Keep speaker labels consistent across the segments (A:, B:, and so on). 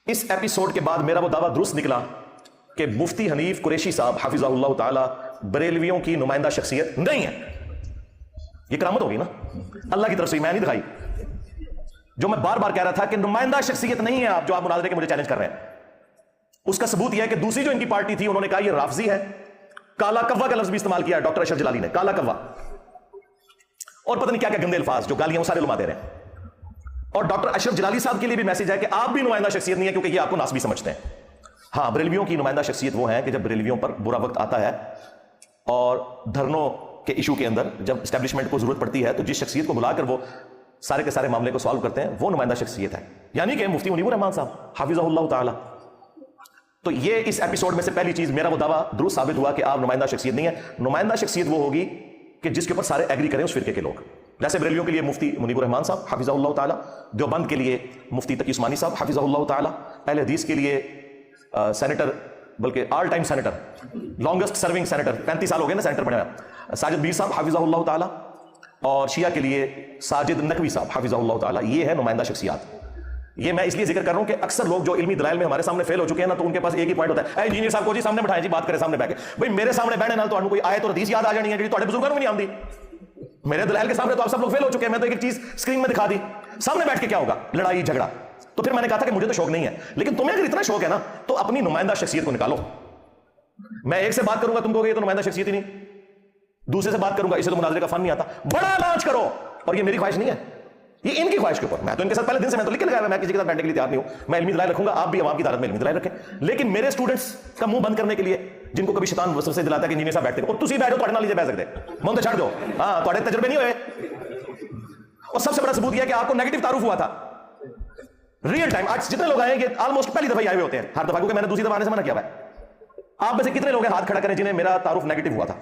A: इस एपिसोड के बाद मेरा वो दावा दुरुस्त निकला कि मुफ्ती हनीफ कुरैशी साहब हाफिज़हुल्लाह ताला बरेलवियों की नुमाइंदा शख्सियत नहीं है। ये करामत होगी ना अल्लाह की तरफ से, मैं नहीं दिखाई। जो मैं बार बार कह रहा था कि नुमाइंदा शख्सियत नहीं है आप, जो आप मुनाज़रे के मुझे चैलेंज कर रहे हैं, उसका सबूत यह है कि दूसरी जो इनकी पार्टी थी उन्होंने कहा यह राफजी है। काला कव्वा का लफ्ज भी इस्तेमाल किया डॉक्टर अशरफ जलाली ने, काला कव्वा, और पता नहीं क्या क्या गंदे अल्फाज जो गालियां सारे लुमा दे रहे हैं। और डॉक्टर अशरफ जलाली साहब के लिए भी मैसेज है कि आप भी नुमाइंदा शख्सियत नहीं है, क्योंकि ये आपको नासबी समझते हैं। हाँ, बरेलवियों की नुमाइंदा शख्सियत वो है कि जब बरेलवियों पर बुरा वक्त आता है और धरनों के इशू के अंदर जब एस्टैब्लिशमेंट को जरूरत पड़ती है तो जिस शख्सियत को बुलाकर वो सारे के सारे मामले को सॉल्व करते हैं वो नुमाइंदा शख्सियत है, यानी कि मुफ्ती मुनीबुर रहमान साहब हाफिज़हुल्लाह ताला। तो ये इस एपिसोड में से पहली चीज, मेरा वो दावा दुरुस्त साबित हुआ कि आप नुमाइंदा शख्सियत नहीं है। नुमाइंदा शख्सियत वो होगी कि जिसके ऊपर सारे एग्री करें उस फिरके के लोग, जैसे बरेलियों के लिए मुफ्ती मुनीबुर रहमान साहब हाफिज़हुल्लाह ताला, देवबंद के लिए मुफ्ती तकी उस्मानी साहब हाफिज़हुल्लाह ताला, अहले हदीस के लिए सेनेटर, बल्कि all time senator, longest serving senator, 35 साल हो गए ना सेनेटर बने, साजिद मीर साहब हाफिज़हुल्लाह ताला, और शिया के लिए साजिद नकवी साहब हाफिज़हुल्लाह ताला। ये है नुमाइंदा शख्सियात। ये मैं इसलिए जिक्र कर रहा हूं कि अक्सर लोग जो इल्मी दलाइल में हमारे सामने फेल हो चुके हैं ना, तो उनके पास एक ही पॉइंट होता है, इंजीनियर साहब को जी सामने बैठाएं जी, बात करें सामने बैठे। भाई मेरे सामने बैठने नाल तो कोई आए तो हदीस याद आ जानी है जी, तुम्हारे बुजुर्गों को नहीं आती। मेरे दलाइल के सामने तो आप सब लोग फेल हो चुके हैं, मैं तो एक चीज स्क्रीन में दिखा दी, सामने बैठ के क्या होगा, लड़ाई झगड़ा। तो फिर मैंने कहा था कि मुझे तो शौक नहीं है, लेकिन तुम्हें अगर इतना शौक है ना तो अपनी नुमाइंदा शख्सियत को निकालो। मैं एक से बात करूंगा तुम कहोगे ये तो नुमाइंदा शख्सियत ही नहीं, दूसरे से बात करूंगा इसे तो मुनाज़रे का फन नहीं आता, बड़ा लॉन्च करो। और ये मेरी ख्वाहिश नहीं है, ये इनकी ख्वाहिश के ऊपर। मैं तो इनके साथ पहले दिन से मैं तो लिख के लगाया, मैं किसी के साथ बैठने के लिए तैयार नहीं हूं। मैं इल्मी दलाइल रखूंगा, आप भी अवाम की अदालत में इल्मी दलाइल रखें, लेकिन मेरे स्टूडेंट्स का मुंह बंद करने के लिए, जिनको कभी शैतान वसवसे दिलाता है कि इंजीनियर साहब बैठते हो, तुसी बैठो, तुम्हारे नाल लीजिए बैठ सकते, मुंह तो छाड़ दो। हां, तुम्हारे तजुर्बे नहीं हुए। और सबसे बड़ा सबूत यह है कि आपको नेगेटिव तारुफ हुआ था रियल टाइम। आज जितने लोग आए, ये ऑलमोस्ट पहली दफा आए हुए होते हैं हर दफा, क्योंकि मैंने दूसरी दफा आने से मना किया है। आप में से कितने लोग हाथ खड़ा करें जिन्हें मेरा तारुफ नेगेटिव हुआ था?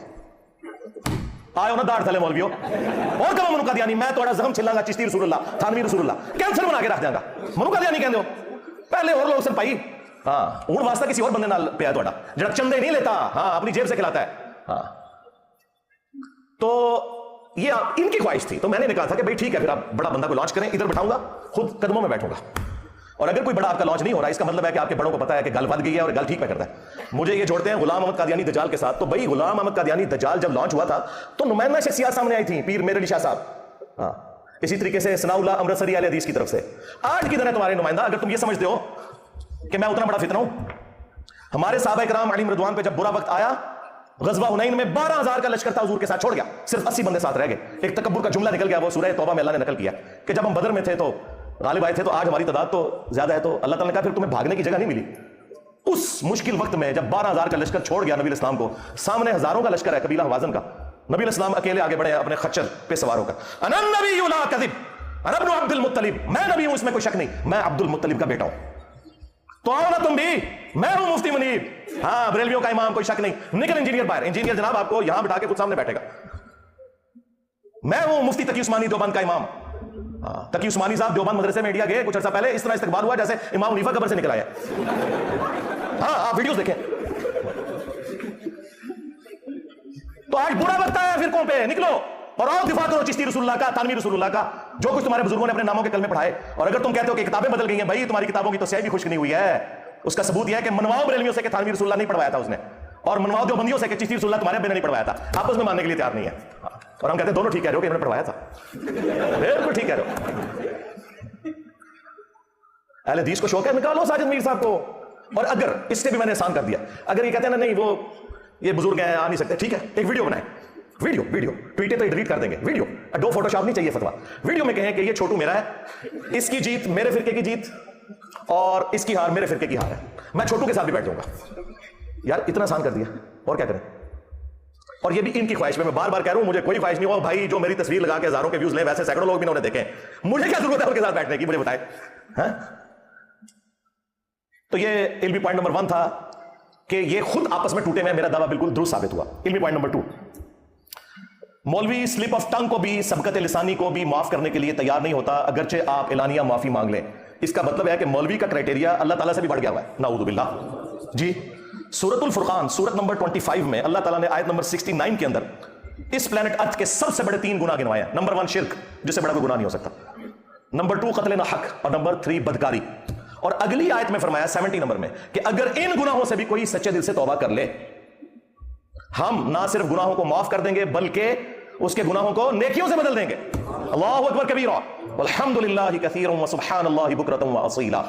A: आयो ना दाढ़ थले मौलवियों, और कब मनुका दियानी, मैं थोड़ा जख्म छिलांगा चिश्ती रसूलुल्लाह, थानवी रसूलुल्लाह, कैंसर बना के रख देंगा। मनुका दियानी कहते हो पहले और लोग सर भाई। हाँ, हूं वास्ता किसी और बंदे नाल पिया थोड़ा, जड़ा चंदे नहीं लेता, हाँ अपनी जेब से खिलाता है। हाँ, तो ये इनकी ख्वाहिश थी, तो मैंने कहा था कि भाई ठीक है, फिर आप बड़ा बंदा को लॉन्च करें, इधर बैठाऊंगा, खुद कदमों में बैठूंगा। और अगर कोई बड़ा आपका लॉन्च नहीं हो रहा, इसका मतलब है कि आपके बड़ों को पता है कि गल बद गई है और गल ठीक पे करता है। मुझे ये जोड़ते हैं गुलाम अहमद कादियानी दज्जाल के साथ। तो भाई गुलाम अहमद कादियानी दज्जाल जब लॉन्च हुआ था तो नुमाइंदा शख्सियत सामने आई थी, पीर मेर अली शाह साहब, हाँ, इसी तरीके से सनाउल्लाह अमृतसरी अहले हदीस की तरफ से। आज किधर है तुम्हारे नुमाइंदा? अगर तुम ये समझते हो कि मैं उतना बड़ा फितना हूं, हमारे सहाबा इकराम अलैहिम रिदवान पे जब बुरा वक्त आया, गज़वा हुनैन में 12,000 का लश्कर था हुजूर के साथ, छोड़ गया, सिर्फ 80 बंदे साथ रह गए। एक तकब्बुर का जुमला निकल गया, वो सूरह तौबा में अल्लाह ने नकल किया कि जब हम बदर में थे तो गालिब आए थे, तो आज हमारी तादाद तो ज्यादा है, तो अल्लाह ताला ने कहा फिर तुम्हें भागने की जगह नहीं मिली। उस मुश्किल वक्त में जब 12,000 का लश्कर छोड़ गया नबी इस्लाम को, सामने हजारों का लश्कर है कबीला हवाज़न का, नबी इस्लाम अकेले आगे बढ़े अपने खच्चर पे सवार होकर। अना नबी ला कज़िब अना इब्न अब्दुल मुत्तलिब, मैं नबी हूं इसमें कोई शक नहीं, मैं अब्दुल मुत्तलिब का बेटा हूं। तो आओ ना तुम भी, मैं हूं मुफ्ती मुनीब, हाँ बरेलवियों का इमाम, कोई शक नहीं। निकल इंजीनियर बाहर, इंजीनियर जनाब आपको यहां बिठा के खुद सामने बैठेगा। मैं हूं मुफ्ती तकी उस्मानी देवबंद का इमाम। तकी उस्मानी साहब देवबंद मदरसे में इंडिया गए कुछ अर्सा पहले, इस तरह इस्तकबाल हुआ जैसे इमाम हनीफा कब्र से निकल आया। हाँ, आप वीडियोस देखें। तो आज बुरा वक्त आया फिरकों पे, निकलो और आओ दिफा करो चिश्ती रसूलुल्लाह का, थानवी रसूलुल्लाह का, जो कुछ तुम्हारे बुजुर्गों ने अपने नामों के कलमे पढ़ाए। और अगर तुम कहते हो कि किताबें बदल गई हैं, भाई तुम्हारी किताबों की तो स्याही भी खुश्क नहीं हुई है। उसका सबूत यह है कि मनवाओ बरेलवियों से कि थानवी रसूलुल्लाह नहीं पढ़वाया था उसने, और मनवाओ देवबंदियों से कि चिश्ती रसूलुल्लाह तुम्हारे अब्बे ने नहीं पढ़वाया था। आपस में मानने के लिए तैयार नहीं है। और हम कहते हैं दोनों ठीक कह रहे हो कि इन्होंने पढ़वाया था, बिल्कुल ठीक कह रहे हो। अहले हदीस को शौक है, निकालो साजिद मीर साहब को। और अगर इससे भी मैंने आसान कर दिया, अगर ये कहते हैं ना नहीं वो ये बुजुर्ग हैं आ नहीं सकते, ठीक है एक वीडियो बनाए, वीडियो ट्वीटर पे डिलीट कर देंगे वीडियो, दो फोटोशॉप नहीं चाहिए फतवा। वीडियो में कहें कि ये छोटू मेरा है, इसकी जीत मेरे फिरके की जीत, और इसकी हार मेरे फिरके की हार है, मैं छोटू के साथ भी बैठ जाऊंगा। यार इतना आसान कर दिया, और क्या करें? और ये भी इनकी ख्वाहिश में, मैं बार बार कह रहा हूं, मुझे कोई ख्वाहिश नहीं हो भाई जो मेरी तस्वीर लगा के हजारों के व्यूज ले, वैसे सैकड़ों लोग भी उन्होंने देखे, मुझे क्या जरूरत है उनके साथ बैठने की, मुझे बताए। तो ये इल्मी पॉइंट नंबर 1 था कि ये खुद आपस में टूटे हुए, मेरा दावा बिल्कुल दुरुस्त साबित हुआ। इल्मी पॉइंट नंबर 2, मौलवी स्लिप ऑफ टंग को भी, सबकत लिसानी को भी माफ करने के लिए तैयार नहीं होता, अगरचे आप एलानिया माफी मांग लें। इसका मतलब है कि मौलवी का क्राइटेरिया अल्लाह ताला से भी बढ़ गया हुआ है, नाऊज़ु बिल्लाह जी। सूरतुल फुरकान सूरत नंबर 25 में अल्लाह ताला ने आयत नंबर 69 के अंदर इस प्लेनेट अर्थ के सबसे बड़े 3 गुनाह गिनवाए। नंबर 1 शिर्क, जिससे बड़ा कोई गुनाह नहीं हो सकता, नंबर 2 कत्ल ना हक, और नंबर 3 बदकारी। और अगली आयत में फरमाया 70 नंबर में कि अगर इन गुनाहों से भी कोई सच्चे दिल से तौबा कर ले, हम ना सिर्फ गुनाहों को माफ कर देंगे बल्कि उसके गुनाहों को नेकियों से बदल देंगे। अल्लाहु अकबर कबीरा वल्हम्दुलिल्लाहि कसीरन व सुब्हानल्लाहि बुकरतन व असीला।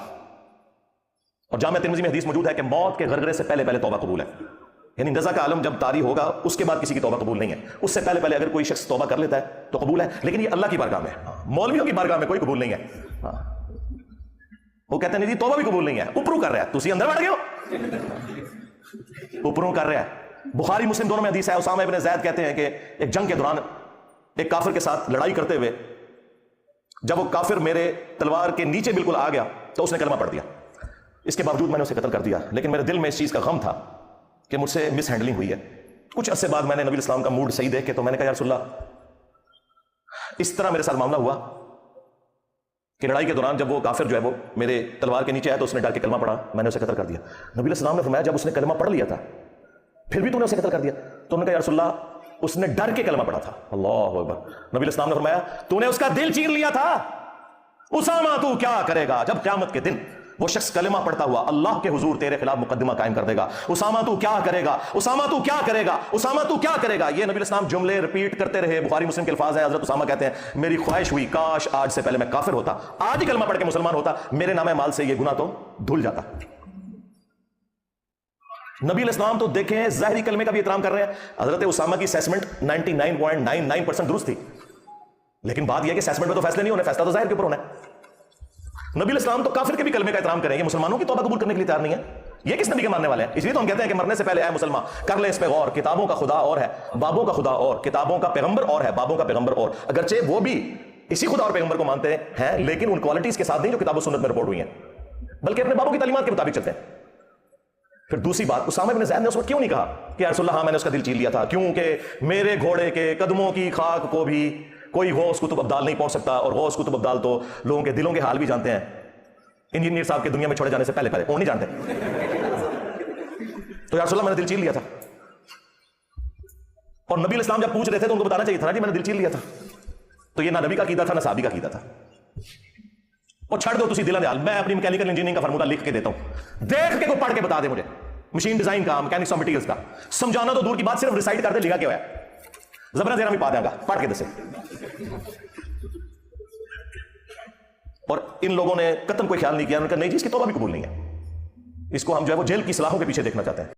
A: और जामिया तिर्मिज़ी में हदीस मौजूद है कि मौत के गरगरे से पहले पहले तौबा कबूल है, यानी रज़ा का आलम जब तारी होगा उसके बाद किसी की तौबा कबूल नहीं है। उससे पहले पहले अगर कोई शख्स तौबा कर लेता है तो कबूल है, लेकिन ये अल्लाह की बारगाह में, मौलवियों की बारगाह में कोई कबूल नहीं है। वो कहते हैं जी तौबा भी कबूल नहीं है, ऊपरों कर रहा है, तुसी अंदर बैठ गए हो, ऊपरों कर रहा है। बुखारी मुस्लिम दोनों में हदीस है, उसामा इब्न ज़ैद कहते हैं कि एक जंग के दौरान एक काफिर के साथ लड़ाई करते हुए जब वो काफिर मेरे तलवार के नीचे बिल्कुल आ गया तो उसने कलमा पढ़ दिया। इसके बावजूद मैंने उसे कत्ल कर दिया, लेकिन मेरे दिल में इस चीज का गम था कि मुझसे मिस हैंडलिंग हुई है। कुछ अरसे बाद मैंने नबी इस्लाम का मूड सही देख के तो मैंने कहा यार रसूलल्लाह, इस तरह मेरे साथ मामला हुआ कि लड़ाई के दौरान जब वो काफिर जो है वो मेरे तलवार के नीचे आया तो उसने डर के कलमा पढ़ा, मैंने उसे कत्ल कर दिया। नबी इस्लाम ने फरमाया जब उसने कलमा पढ़ लिया था फिर भी तूने उसे कत्ल कर दिया? तो उन्होंने कहा यार रसूलल्लाह, उसने डर के कलमा पढ़ा था। अल्लाह अकबर। नबी इस्लाम ने फरमाया तूने उसका दिल चीर लिया था। उसामा तू क्या करेगा जब क़यामत के दिन वो शख्स कलमा पढ़ता हुआ अल्लाह के हुजूर तेरे खिलाफ मुकदमा कायम कर देगा? उसामा तू क्या करेगा, उसामा तू क्या करेगा, उसामा तू क्या करेगा? ये नबी इस्लाम जुमले रिपीट करते रहे। बुखारी मुस्लिम के अल्फाज है, हजरत उसामा कहते हैं मेरी ख्वाहिश हुई काश आज से पहले मैं काफिर होता, आज ही कलमा पढ़ के मुसलमान होता, मेरे नामे माल से ये गुनाह तो धुल जाता। नबी इस्लाम तो देखें ज़ाहिरी कलमे का भी एहतराम कर रहे हैं। हजरत उसामा की असेसमेंट 99.99% दुरुस्त थी, लेकिन बात यह कि असेसमेंट में तो फैसले नहीं होने, फैसला तो ज़ाहिर के ऊपर होना है। नबी इस्लाम तो काफिर के भी कलमे का एहतराम करेंगे, मुसलमानों की तौबा कबूल करने के लिए तैयार नहीं है। ये किस नबी के मानने वाले हैं? इसलिए तो हम कहते हैं कि मरने से पहले ऐ मुसलमान कर ले इस पे गौर, किताबों का खुदा और है बाबों का खुदा और, किताबों का पैगंबर और है बाबों का पैगंबर और। अगरचे वो भी इसी खुदा और पैगंबर को मानते हैं, लेकिन उन क्वालिटीज के साथ नहीं जो किताबों सुन्नत में रिपोर्ट हुई है, बल्कि अपने बाबों की तालीमात के मुताबिक चलते हैं। फिर दूसरी बात, उसामा इब्न ज़ैद ने उस वक्त क्यों नहीं कहा कि या रसूलल्लाह हाँ मैंने उसका दिल चीर लिया था? क्योंकि मेरे घोड़े के कदमों की खाक को भी कोई गौस कुतुब अब्दाल नहीं पहुंच सकता, और गौस कुतुब अब्दाल तो लोगों के दिलों के हाल भी जानते हैं। इंजीनियर साहब के दुनिया में छोड़े जाने से पहले पहले वो नहीं जानते। तो या रसूलल्लाह मैंने दिल चीर लिया था। और नबी इस्लाम जब पूछ रहे थे तो उनको बताना चाहिए था ना जी मैंने दिल चीर लिया था। तो ये ना नबी का कीदा था ना साहबी का कीदा था। और छड़ दो तुसी दिलां दे हाल, मैं अपनी मैकेनिकल इंजीनियरिंग का फार्मूला लिख के देता हूं, देख के को पढ़ के बता दे मुझे, मशीन डिजाइन का, मैकेनिक्स ऑफ मटीरियल्स का। समझाना तो दूर की बात, सिर्फ रिसाइट कर दे लिखा क्या है, जबरा जेरा भी पा देगा पढ़ के दसे। और इन लोगों ने कतन कोई ख्याल नहीं किया, उन्होंने कहा नहीं जी इसकी तौबा भी कबूल नहीं है, इसको हम जो है वो जेल की सलाहों के पीछे देखना चाहते हैं।